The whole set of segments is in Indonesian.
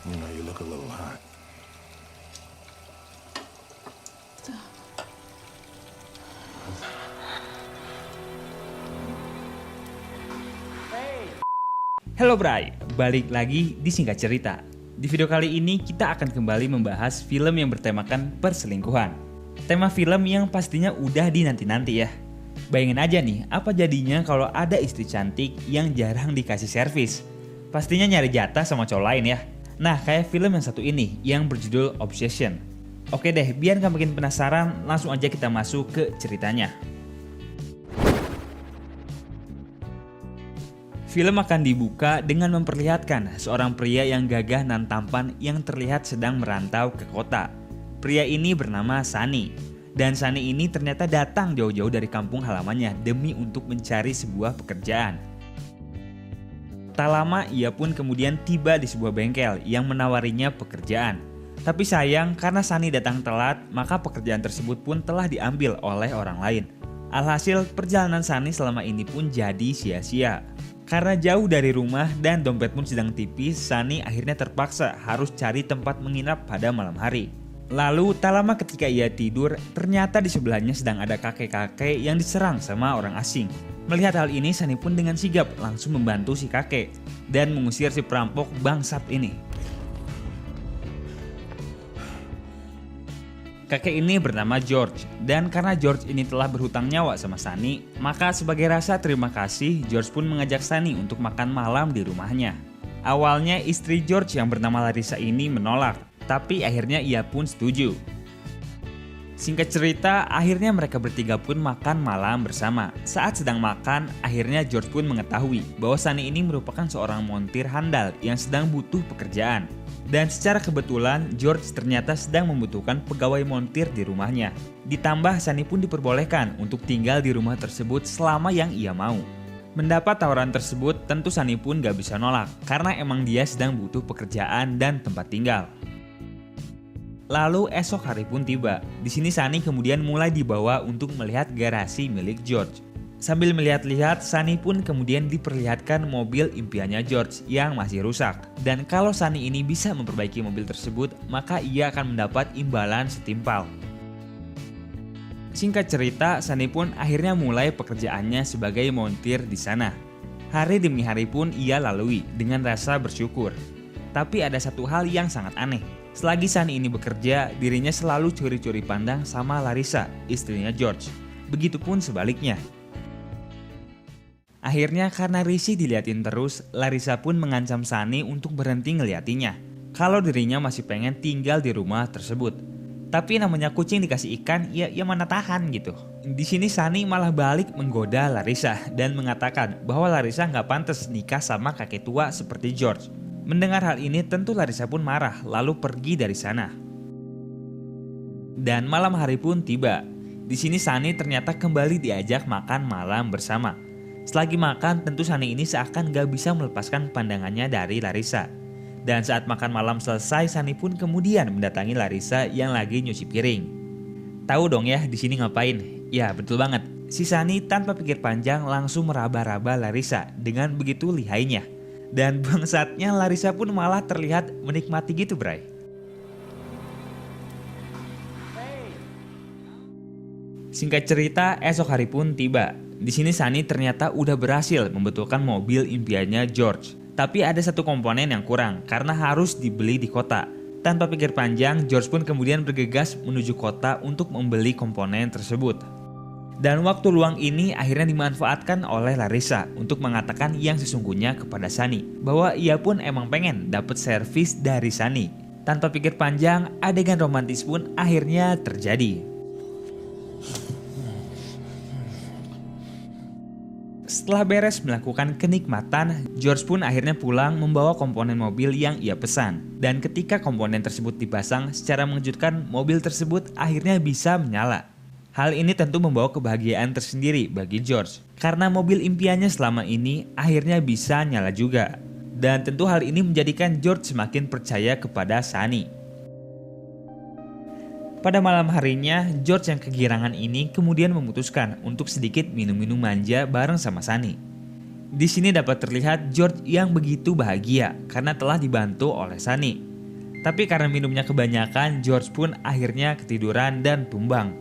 You look a little hot. Halo Bray, balik lagi di Singkat Cerita. Di video kali ini kita akan kembali membahas film yang bertemakan perselingkuhan. Tema film yang pastinya udah dinanti-nanti ya. Bayangin aja nih, apa jadinya kalau ada istri cantik yang jarang dikasih servis. Pastinya nyari jatah sama cowok lain ya. Nah, kayak film yang satu ini yang berjudul Obsession. Oke deh, biar gak makin penasaran, langsung aja kita masuk ke ceritanya. Film akan dibuka dengan memperlihatkan seorang pria yang gagah dan tampan yang terlihat sedang merantau ke kota. Pria ini bernama Sunny. Dan Sunny ini ternyata datang jauh-jauh dari kampung halamannya demi untuk mencari sebuah pekerjaan. Tak lama ia pun kemudian tiba di sebuah bengkel yang menawarinya pekerjaan. Tapi sayang karena Sunny datang telat, maka pekerjaan tersebut pun telah diambil oleh orang lain. Alhasil perjalanan Sunny selama ini pun jadi sia-sia. Karena jauh dari rumah dan dompet pun sedang tipis, Sunny akhirnya terpaksa harus cari tempat menginap pada malam hari. Lalu tak lama ketika ia tidur, ternyata di sebelahnya sedang ada kakek-kakek yang diserang sama orang asing. Melihat hal ini, Sunny pun dengan sigap langsung membantu si kakek dan mengusir si perampok bangsat ini. Kakek ini bernama George, dan karena George ini telah berhutang nyawa sama Sunny, maka sebagai rasa terima kasih, George pun mengajak Sunny untuk makan malam di rumahnya. Awalnya istri George yang bernama Larissa ini menolak, tapi akhirnya ia pun setuju. Singkat cerita, akhirnya mereka bertiga pun makan malam bersama. Saat sedang makan, akhirnya George pun mengetahui bahwa Sunny ini merupakan seorang montir handal yang sedang butuh pekerjaan. Dan secara kebetulan, George ternyata sedang membutuhkan pegawai montir di rumahnya. Ditambah Sunny pun diperbolehkan untuk tinggal di rumah tersebut selama yang ia mau. Mendapat tawaran tersebut, tentu Sunny pun gak bisa nolak karena emang dia sedang butuh pekerjaan dan tempat tinggal. Lalu esok hari pun tiba. Di sini Sunny kemudian mulai dibawa untuk melihat garasi milik George. Sambil melihat-lihat, Sunny pun kemudian diperlihatkan mobil impiannya George yang masih rusak. Dan kalau Sunny ini bisa memperbaiki mobil tersebut, maka ia akan mendapat imbalan setimpal. Singkat cerita, Sunny pun akhirnya mulai pekerjaannya sebagai montir di sana. Hari demi hari pun ia lalui dengan rasa bersyukur. Tapi ada satu hal yang sangat aneh. Selagi Sunny ini bekerja, dirinya selalu curi-curi pandang sama Larissa, istrinya George. Begitupun sebaliknya. Akhirnya karena risih diliatin terus, Larissa pun mengancam Sunny untuk berhenti ngeliatinya. Kalau dirinya masih pengen tinggal di rumah tersebut. Tapi namanya kucing dikasih ikan, ya mana tahan gitu. Di sini Sunny malah balik menggoda Larissa dan mengatakan bahwa Larissa nggak pantas nikah sama kakek tua seperti George. Mendengar hal ini tentu Larissa pun marah lalu pergi dari sana. Dan malam hari pun tiba. Di sini Sunny ternyata kembali diajak makan malam bersama. Selagi makan, tentu Sunny ini seakan gak bisa melepaskan pandangannya dari Larissa. Dan saat makan malam selesai, Sunny pun kemudian mendatangi Larissa yang lagi nyuci piring. Tahu dong ya di sini ngapain? Ya betul banget, si Sunny tanpa pikir panjang langsung meraba-raba Larissa dengan begitu lihainya. Dan bangsatnya Larissa pun malah terlihat menikmati gitu, Bray. Singkat cerita, esok hari pun tiba. Di sini Sunny ternyata udah berhasil membetulkan mobil impiannya George. Tapi ada satu komponen yang kurang karena harus dibeli di kota. Tanpa pikir panjang, George pun kemudian bergegas menuju kota untuk membeli komponen tersebut. Dan waktu luang ini akhirnya dimanfaatkan oleh Larissa untuk mengatakan yang sesungguhnya kepada Sunny. Bahwa ia pun emang pengen dapat servis dari Sunny. Tanpa pikir panjang, adegan romantis pun akhirnya terjadi. Setelah beres melakukan kenikmatan, George pun akhirnya pulang membawa komponen mobil yang ia pesan. Dan ketika komponen tersebut dipasang, secara mengejutkan mobil tersebut akhirnya bisa menyala. Hal ini tentu membawa kebahagiaan tersendiri bagi George. Karena mobil impiannya selama ini akhirnya bisa nyala juga. Dan tentu hal ini menjadikan George semakin percaya kepada Sunny. Pada malam harinya, George yang kegirangan ini kemudian memutuskan untuk sedikit minum-minum manja bareng sama Sunny. Di sini dapat terlihat George yang begitu bahagia karena telah dibantu oleh Sunny. Tapi karena minumnya kebanyakan, George pun akhirnya ketiduran dan tumbang.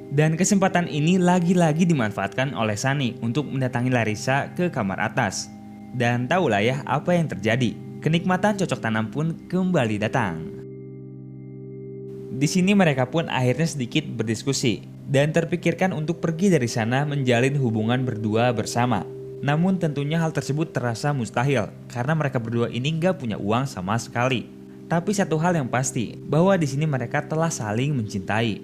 Dan kesempatan ini lagi-lagi dimanfaatkan oleh Sunny untuk mendatangi Larissa ke kamar atas. Dan tahulah ya apa yang terjadi. Kenikmatan cocok tanam pun kembali datang. Di sini mereka pun akhirnya sedikit berdiskusi dan terpikirkan untuk pergi dari sana menjalin hubungan berdua bersama. Namun tentunya hal tersebut terasa mustahil karena mereka berdua ini nggak punya uang sama sekali. Tapi satu hal yang pasti, bahwa di sini mereka telah saling mencintai.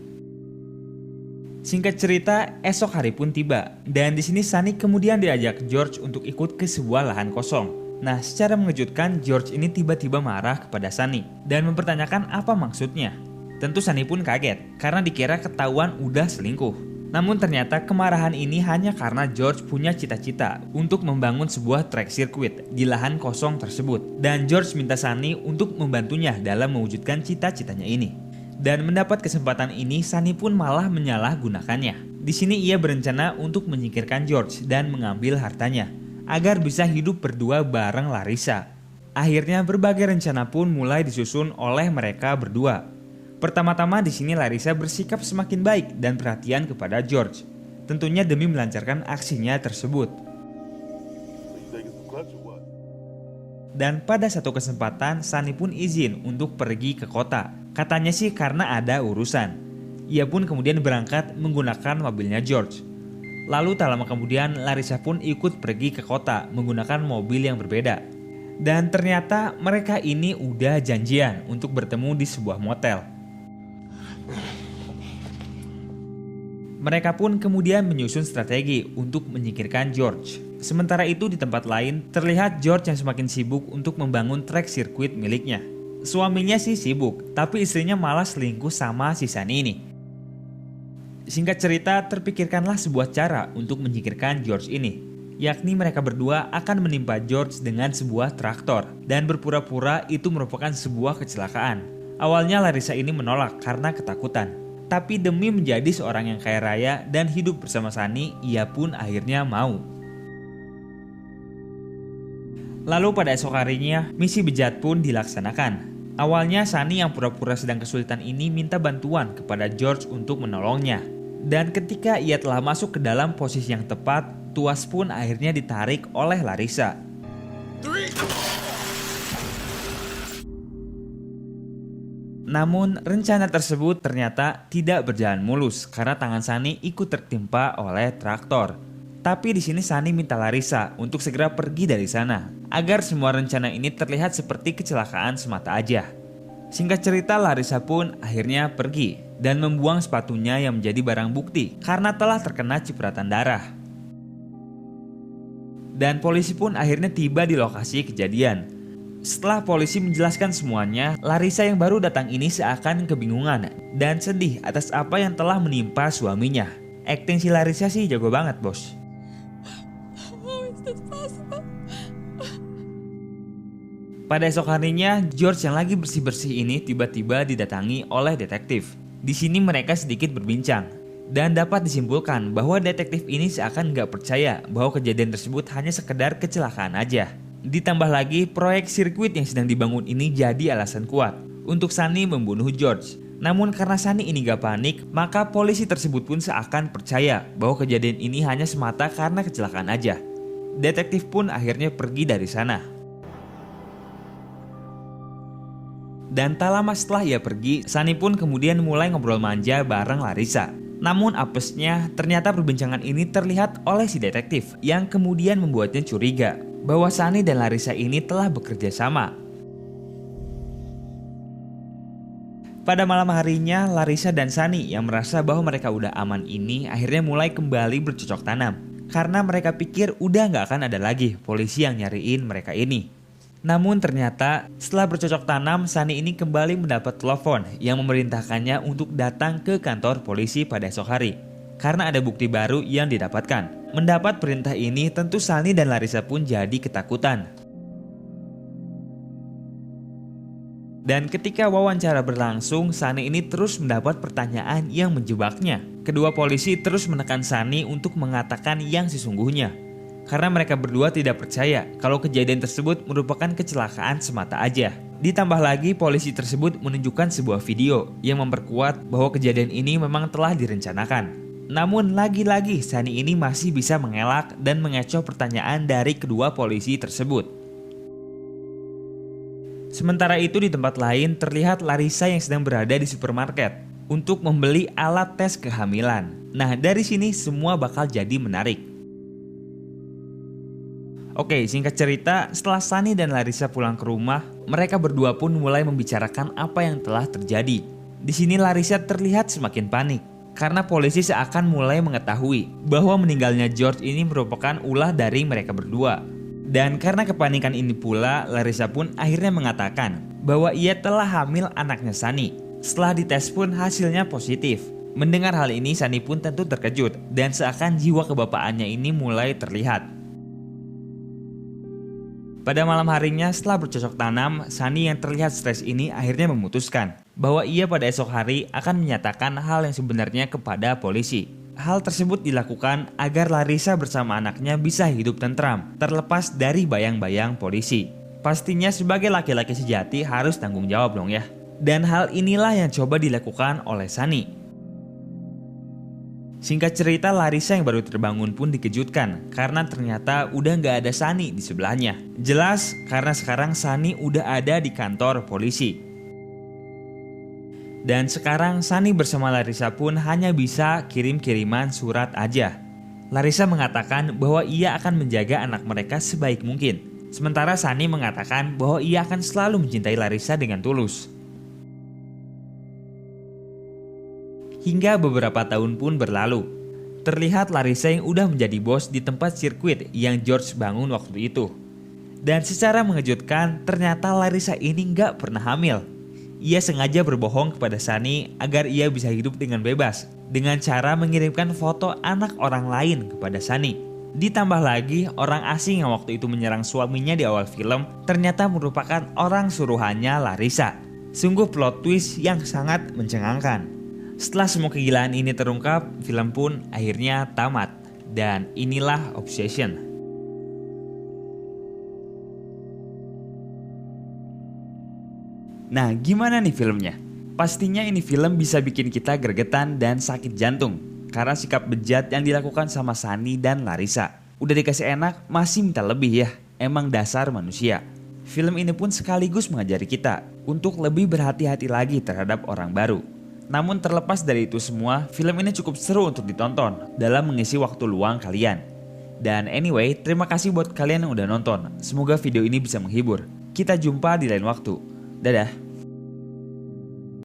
Singkat cerita, esok hari pun tiba dan di sini Sunny kemudian diajak George untuk ikut ke sebuah lahan kosong. Nah, secara mengejutkan George ini tiba-tiba marah kepada Sunny dan mempertanyakan apa maksudnya. Tentu Sunny pun kaget karena dikira ketahuan udah selingkuh. Namun ternyata kemarahan ini hanya karena George punya cita-cita untuk membangun sebuah track circuit di lahan kosong tersebut. Dan George minta Sunny untuk membantunya dalam mewujudkan cita-citanya ini. Dan mendapat kesempatan ini, Sunny pun malah menyalahgunakannya. Di sini ia berencana untuk menyingkirkan George dan mengambil hartanya agar bisa hidup berdua bareng Larissa. Akhirnya berbagai rencana pun mulai disusun oleh mereka berdua. Pertama-tama di sini Larissa bersikap semakin baik dan perhatian kepada George, tentunya demi melancarkan aksinya tersebut. Dan pada satu kesempatan Sunny pun izin untuk pergi ke kota. Katanya sih karena ada urusan. Ia pun kemudian berangkat menggunakan mobilnya George. Lalu tak lama kemudian Larissa pun ikut pergi ke kota menggunakan mobil yang berbeda. Dan ternyata mereka ini udah janjian untuk bertemu di sebuah motel. Mereka pun kemudian menyusun strategi untuk menyingkirkan George. Sementara itu di tempat lain terlihat George yang semakin sibuk untuk membangun track sirkuit miliknya. Suaminya sih sibuk, tapi istrinya malah selingkuh sama si Sunny ini. Singkat cerita, terpikirkanlah sebuah cara untuk menyingkirkan George ini, yakni mereka berdua akan menimpa George dengan sebuah traktor dan berpura-pura itu merupakan sebuah kecelakaan. Awalnya Larissa ini menolak karena ketakutan, tapi demi menjadi seorang yang kaya raya dan hidup bersama Sunny, ia pun akhirnya mau. Lalu pada esok harinya, misi bejat pun dilaksanakan. Awalnya Sunny yang pura-pura sedang kesulitan ini minta bantuan kepada George untuk menolongnya. Dan ketika ia telah masuk ke dalam posisi yang tepat, tuas pun akhirnya ditarik oleh Larissa. Namun rencana tersebut ternyata tidak berjalan mulus karena tangan Sunny ikut tertimpa oleh traktor. Tapi di sini Sunny minta Larissa untuk segera pergi dari sana agar semua rencana ini terlihat seperti kecelakaan semata aja. Singkat cerita, Larissa pun akhirnya pergi dan membuang sepatunya yang menjadi barang bukti karena telah terkena cipratan darah. Dan polisi pun akhirnya tiba di lokasi kejadian. Setelah polisi menjelaskan semuanya, Larissa yang baru datang ini seakan kebingungan dan sedih atas apa yang telah menimpa suaminya. Akting si Larissa sih jago banget, bos. Pada esok harinya, George yang lagi bersih-bersih ini tiba-tiba didatangi oleh detektif. Di sini mereka sedikit berbincang dan dapat disimpulkan bahwa detektif ini seakan nggak percaya bahwa kejadian tersebut hanya sekedar kecelakaan aja. Ditambah lagi proyek sirkuit yang sedang dibangun ini jadi alasan kuat untuk Sunny membunuh George. Namun karena Sunny ini gak panik, maka polisi tersebut pun seakan percaya bahwa kejadian ini hanya semata karena kecelakaan aja. Detektif pun akhirnya pergi dari sana. Dan tak lama setelah ia pergi, Sunny pun kemudian mulai ngobrol manja bareng Larissa. Namun apesnya, ternyata perbincangan ini terlihat oleh si detektif yang kemudian membuatnya curiga bahwa Sunny dan Larissa ini telah bekerja sama. Pada malam harinya, Larissa dan Sunny yang merasa bahwa mereka udah aman ini akhirnya mulai kembali bercocok tanam. Karena mereka pikir udah gak akan ada lagi polisi yang nyariin mereka ini. Namun ternyata setelah bercocok tanam, Sunny ini kembali mendapat telepon yang memerintahkannya untuk datang ke kantor polisi pada esok hari. Karena ada bukti baru yang didapatkan. Mendapat perintah ini tentu Sunny dan Larissa pun jadi ketakutan. Dan ketika wawancara berlangsung, Sunny ini terus mendapat pertanyaan yang menjebaknya. Kedua polisi terus menekan Sunny untuk mengatakan yang sesungguhnya. karena mereka berdua tidak percaya kalau kejadian tersebut merupakan kecelakaan semata aja. Ditambah lagi polisi tersebut menunjukkan sebuah video yang memperkuat bahwa kejadian ini memang telah direncanakan. Namun lagi-lagi Sunny ini masih bisa mengelak dan mengecoh pertanyaan dari kedua polisi tersebut. Sementara itu di tempat lain terlihat Larissa yang sedang berada di supermarket untuk membeli alat tes kehamilan. Nah, dari sini semua bakal jadi menarik. Oke, singkat cerita, setelah Sunny dan Larissa pulang ke rumah, mereka berdua pun mulai membicarakan apa yang telah terjadi. Di sini Larissa terlihat semakin panik karena polisi seakan mulai mengetahui bahwa meninggalnya George ini merupakan ulah dari mereka berdua. Dan karena kepanikan ini pula, Larissa pun akhirnya mengatakan bahwa ia telah hamil anaknya Sunny. Setelah dites pun hasilnya positif. Mendengar hal ini, Sunny pun tentu terkejut dan seakan jiwa kebapaannya ini mulai terlihat. Pada malam harinya setelah bercocok tanam, Sunny yang terlihat stres ini akhirnya memutuskan bahwa ia pada esok hari akan menyatakan hal yang sebenarnya kepada polisi. Hal tersebut dilakukan agar Larissa bersama anaknya bisa hidup tentram, terlepas dari bayang-bayang polisi. Pastinya sebagai laki-laki sejati harus tanggung jawab dong ya. Dan hal inilah yang coba dilakukan oleh Sunny. Singkat cerita, Larissa yang baru terbangun pun dikejutkan karena ternyata udah gak ada Sunny di sebelahnya. Jelas karena sekarang Sunny udah ada di kantor polisi. Dan sekarang Sunny bersama Larissa pun hanya bisa kirim-kiriman surat aja. Larissa mengatakan bahwa ia akan menjaga anak mereka sebaik mungkin. Sementara Sunny mengatakan bahwa ia akan selalu mencintai Larissa dengan tulus. Hingga beberapa tahun pun berlalu. Terlihat Larissa yang udah menjadi bos di tempat sirkuit yang George bangun waktu itu. Dan secara mengejutkan, ternyata Larissa ini nggak pernah hamil. Ia sengaja berbohong kepada Sunny agar ia bisa hidup dengan bebas, dengan cara mengirimkan foto anak orang lain kepada Sunny. Ditambah lagi, orang asing yang waktu itu menyerang suaminya di awal film ternyata merupakan orang suruhannya Larissa. Sungguh plot twist yang sangat mencengangkan. Setelah semua kegilaan ini terungkap, film pun akhirnya tamat. Dan inilah Obsession. Nah, gimana nih filmnya? Pastinya ini film bisa bikin kita gregetan dan sakit jantung karena sikap bejat yang dilakukan sama Sunny dan Larissa. Udah dikasih enak, masih minta lebih ya. Emang dasar manusia. Film ini pun sekaligus mengajari kita untuk lebih berhati-hati lagi terhadap orang baru. Namun terlepas dari itu semua, film ini cukup seru untuk ditonton dalam mengisi waktu luang kalian. Dan anyway, terima kasih buat kalian yang udah nonton. Semoga video ini bisa menghibur. Kita jumpa di lain waktu. Dadah.